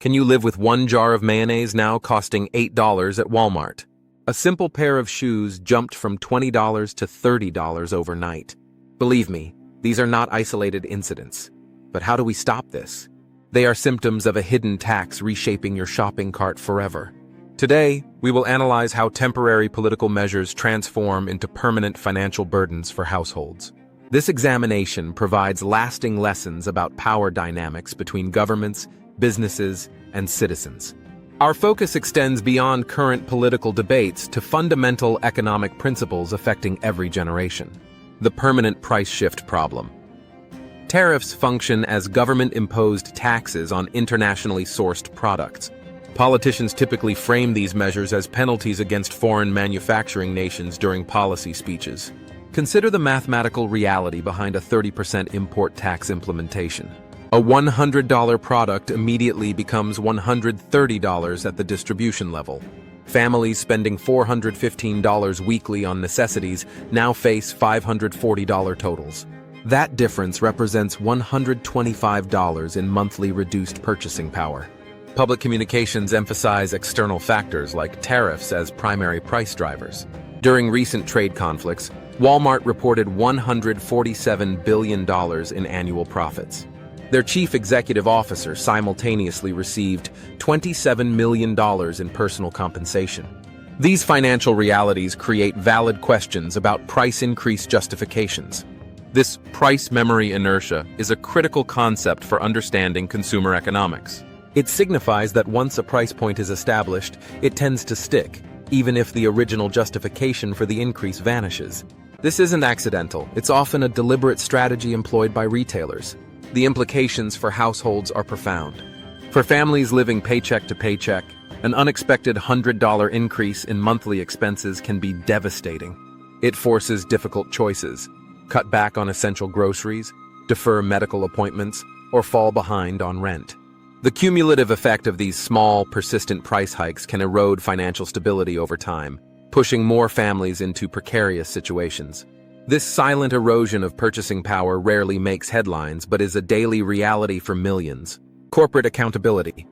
Can you live with one jar of mayonnaise now costing $8 at Walmart? A simple pair of shoes jumped from $20 to $30 overnight. Believe me, these are not isolated incidents. But how do we stop this? They are symptoms of a hidden tax reshaping your shopping cart forever. Today, we will analyze how temporary political measures transform into permanent financial burdens for households. This examination provides lasting lessons about power dynamics between governments, businesses, and citizens. Our focus extends beyond current political debates to fundamental economic principles affecting every generation. The permanent price shift problem. Tariffs function as government-imposed taxes on internationally sourced products. Politicians typically frame these measures as penalties against foreign manufacturing nations during policy speeches. Consider the mathematical reality behind a 30% import tax implementation. A $100 product immediately becomes $130 at the distribution level. Families spending $415 weekly on necessities now face $540 totals. That difference represents $125 in monthly reduced purchasing power. Public communications emphasize external factors like tariffs as primary price drivers. During recent trade conflicts, Walmart reported $147 billion in annual profits. Their chief executive officer simultaneously received $27 million in personal compensation. These financial realities create valid questions about price increase justifications. This price memory inertia is a critical concept for understanding consumer economics. It signifies that once a price point is established, it tends to stick, even if the original justification for the increase vanishes. This isn't accidental. It's often a deliberate strategy employed by retailers. The implications for households are profound. For families living paycheck to paycheck, an unexpected $100 increase in monthly expenses can be devastating. It forces difficult choices: cut back on essential groceries, defer medical appointments, or fall behind on rent. The cumulative effect of these small, persistent price hikes can erode financial stability over time, pushing more families into precarious situations. This silent erosion of purchasing power rarely makes headlines but is a daily reality for millions. Corporate accountability.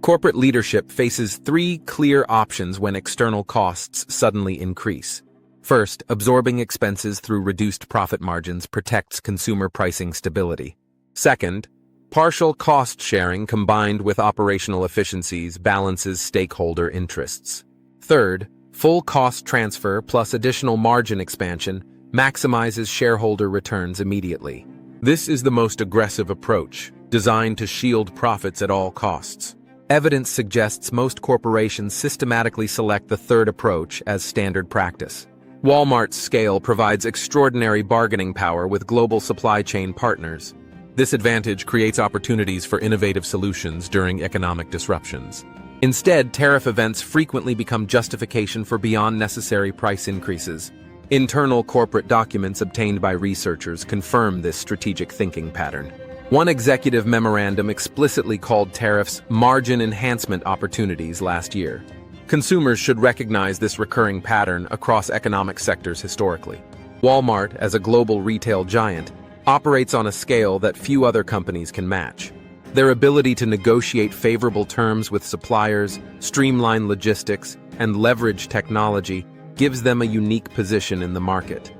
Corporate leadership faces three clear options when external costs suddenly increase. First, absorbing expenses through reduced profit margins protects consumer pricing stability. Second, partial cost sharing combined with operational efficiencies balances stakeholder interests. Third, full cost transfer plus additional margin expansion maximizes shareholder returns immediately. This is the most aggressive approach, designed to shield profits at all costs. Evidence suggests most corporations systematically select the third approach as standard practice. Walmart's scale provides extraordinary bargaining power with global supply chain partners. This advantage creates opportunities for innovative solutions during economic disruptions. Instead, tariff events frequently become justification for beyond necessary price increases. Internal corporate documents obtained by researchers confirm this strategic thinking pattern. One executive memorandum explicitly called tariffs margin enhancement opportunities last year. Consumers should recognize this recurring pattern across economic sectors historically. Walmart, as a global retail giant, operates on a scale that few other companies can match. Their ability to negotiate favorable terms with suppliers, streamline logistics, and leverage technology gives them a unique position in the market.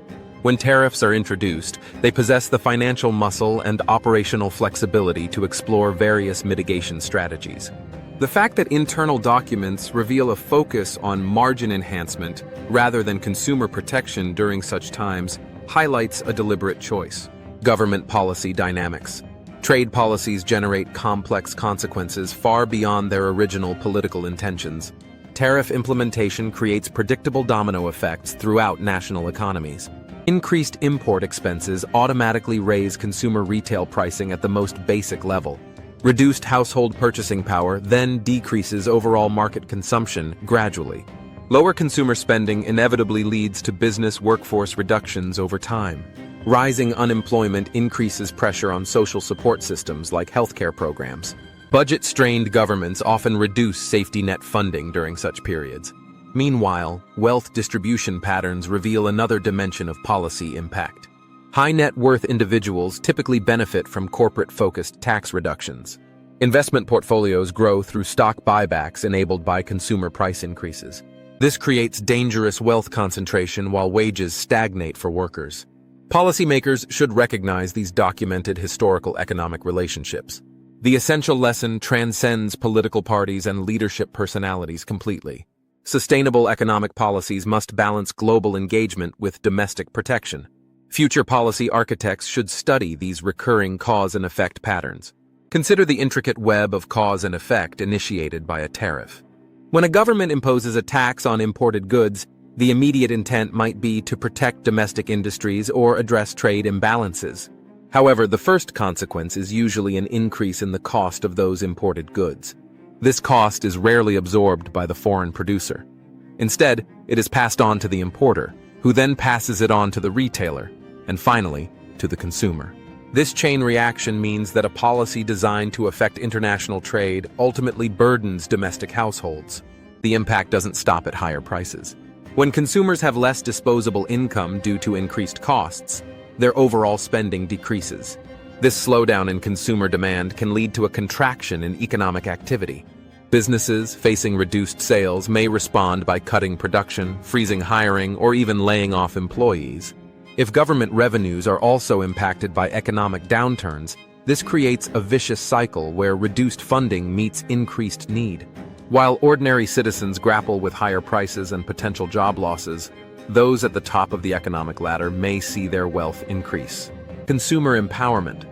When tariffs are introduced, they possess the financial muscle and operational flexibility to explore various mitigation strategies. The fact that internal documents reveal a focus on margin enhancement rather than consumer protection during such times highlights a deliberate choice. Government policy dynamics. Trade policies generate complex consequences far beyond their original political intentions. Tariff implementation creates predictable domino effects throughout national economies. Increased import expenses automatically raise consumer retail pricing at the most basic level. Reduced household purchasing power then decreases overall market consumption gradually. Lower consumer spending inevitably leads to business workforce reductions over time. Rising unemployment increases pressure on social support systems like healthcare programs. Budget-strained governments often reduce safety net funding during such periods. Meanwhile, wealth distribution patterns reveal another dimension of policy impact. High net worth individuals typically benefit from corporate-focused tax reductions. Investment portfolios grow through stock buybacks enabled by consumer price increases. This creates dangerous wealth concentration while wages stagnate for workers. Policymakers should recognize these documented historical economic relationships. The essential lesson transcends political parties and leadership personalities completely. Sustainable economic policies must balance global engagement with domestic protection. Future policy architects should study these recurring cause and effect patterns. Consider the intricate web of cause and effect initiated by a tariff. When a government imposes a tax on imported goods, the immediate intent might be to protect domestic industries or address trade imbalances. However, the first consequence is usually an increase in the cost of those imported goods. This cost is rarely absorbed by the foreign producer. Instead, it is passed on to the importer, who then passes it on to the retailer, and finally, to the consumer. This chain reaction means that a policy designed to affect international trade ultimately burdens domestic households. The impact doesn't stop at higher prices. When consumers have less disposable income due to increased costs, their overall spending decreases. This slowdown in consumer demand can lead to a contraction in economic activity. Businesses facing reduced sales may respond by cutting production, freezing hiring, or even laying off employees. If government revenues are also impacted by economic downturns, this creates a vicious cycle where reduced funding meets increased need. While ordinary citizens grapple with higher prices and potential job losses, those at the top of the economic ladder may see their wealth increase. Consumer empowerment.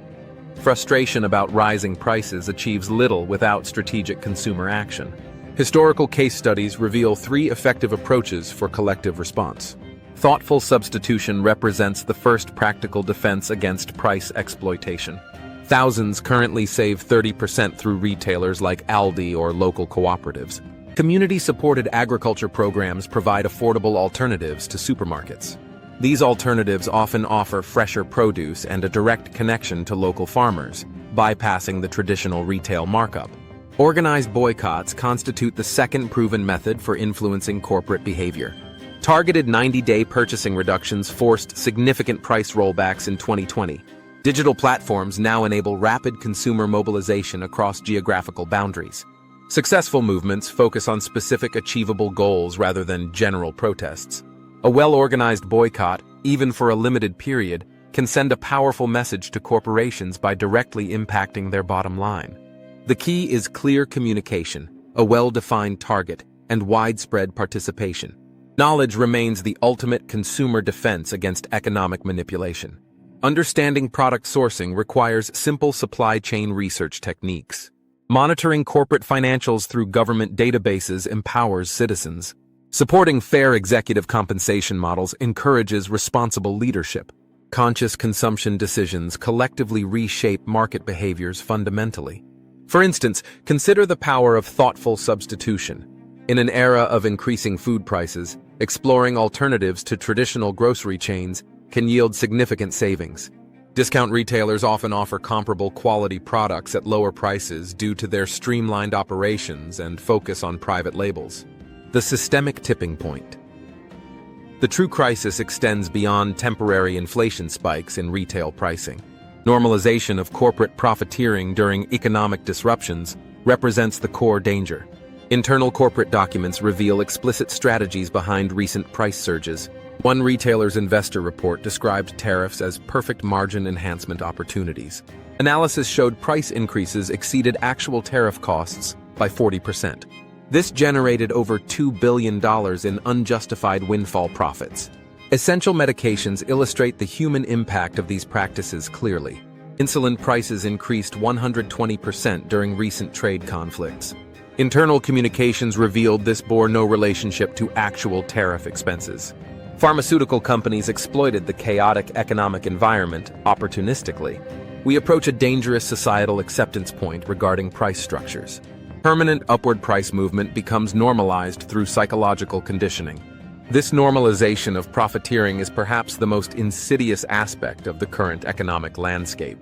Frustration about rising prices achieves little without strategic consumer action. Historical case studies reveal 3 effective approaches for collective response. Thoughtful substitution represents the first practical defense against price exploitation. Thousands currently save 30% through retailers like Aldi or local cooperatives. Community-supported agriculture programs provide affordable alternatives to supermarkets. These alternatives often offer fresher produce and a direct connection to local farmers, bypassing the traditional retail markup. Organized boycotts constitute the second proven method for influencing corporate behavior. Targeted 90-day purchasing reductions forced significant price rollbacks in 2020. Digital platforms now enable rapid consumer mobilization across geographical boundaries. Successful movements focus on specific achievable goals rather than general protests. A well-organized boycott, even for a limited period, can send a powerful message to corporations by directly impacting their bottom line. The key is clear communication, a well-defined target, and widespread participation. Knowledge remains the ultimate consumer defense against economic manipulation. Understanding product sourcing requires simple supply chain research techniques. Monitoring corporate financials through government databases empowers citizens. Supporting fair executive compensation models encourages responsible leadership. Conscious consumption decisions collectively reshape market behaviors fundamentally. For instance, consider the power of thoughtful substitution. In an era of increasing food prices, exploring alternatives to traditional grocery chains can yield significant savings. Discount retailers often offer comparable quality products at lower prices due to their streamlined operations and focus on private labels. The systemic tipping point. The true crisis extends beyond temporary inflation spikes in retail pricing. Normalization of corporate profiteering during economic disruptions represents the core danger. Internal corporate documents reveal explicit strategies behind recent price surges. One retailer's investor report described tariffs as perfect margin enhancement opportunities. Analysis showed price increases exceeded actual tariff costs by 40%. This generated over $2 billion in unjustified windfall profits. Essential medications illustrate the human impact of these practices clearly. Insulin prices increased 120% during recent trade conflicts. Internal communications revealed this bore no relationship to actual tariff expenses. Pharmaceutical companies exploited the chaotic economic environment opportunistically. We approach a dangerous societal acceptance point regarding price structures. Permanent upward price movement becomes normalized through psychological conditioning. This normalization of profiteering is perhaps the most insidious aspect of the current economic landscape.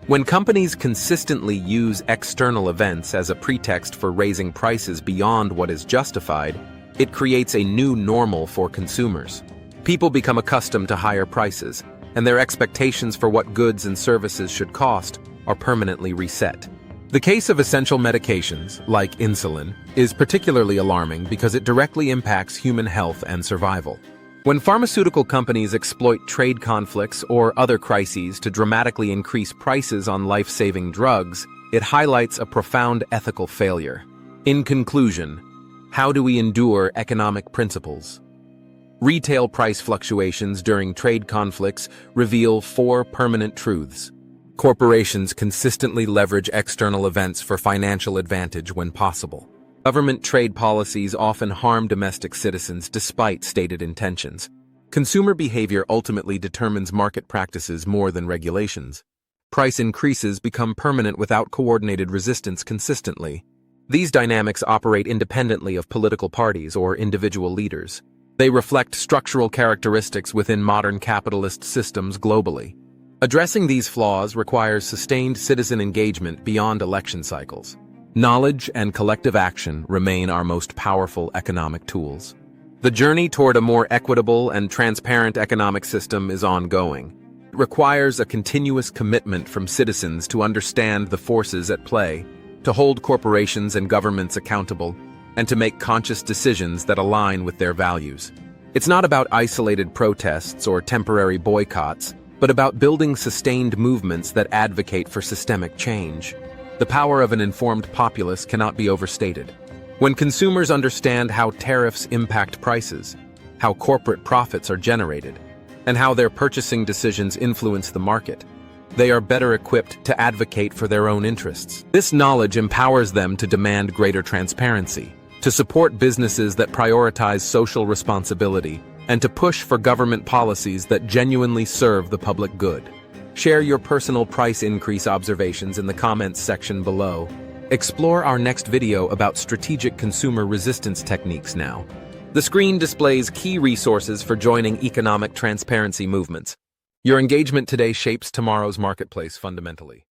When companies consistently use external events as a pretext for raising prices beyond what is justified, it creates a new normal for consumers. People become accustomed to higher prices, and their expectations for what goods and services should cost are permanently reset. The case of essential medications, like insulin, is particularly alarming because it directly impacts human health and survival. When pharmaceutical companies exploit trade conflicts or other crises to dramatically increase prices on life-saving drugs, it highlights a profound ethical failure. In conclusion, how do we endure economic principles? Retail price fluctuations during trade conflicts reveal 4 permanent truths. Corporations consistently leverage external events for financial advantage when possible. Government trade policies often harm domestic citizens despite stated intentions. Consumer behavior ultimately determines market practices more than regulations. Price increases become permanent without coordinated resistance consistently. These dynamics operate independently of political parties or individual leaders. They reflect structural characteristics within modern capitalist systems globally. Addressing these flaws requires sustained citizen engagement beyond election cycles. Knowledge and collective action remain our most powerful economic tools. The journey toward a more equitable and transparent economic system is ongoing. It requires a continuous commitment from citizens to understand the forces at play, to hold corporations and governments accountable, and to make conscious decisions that align with their values. It's not about isolated protests or temporary boycotts, but about building sustained movements that advocate for systemic change. The power of an informed populace cannot be overstated. When consumers understand how tariffs impact prices, how corporate profits are generated, and how their purchasing decisions influence the market, they are better equipped to advocate for their own interests. This knowledge empowers them to demand greater transparency, to support businesses that prioritize social responsibility, and to push for government policies that genuinely serve the public good. Share your personal price increase observations in the comments section below. Explore our next video about strategic consumer resistance techniques now. The screen displays key resources for joining economic transparency movements. Your engagement today shapes tomorrow's marketplace fundamentally.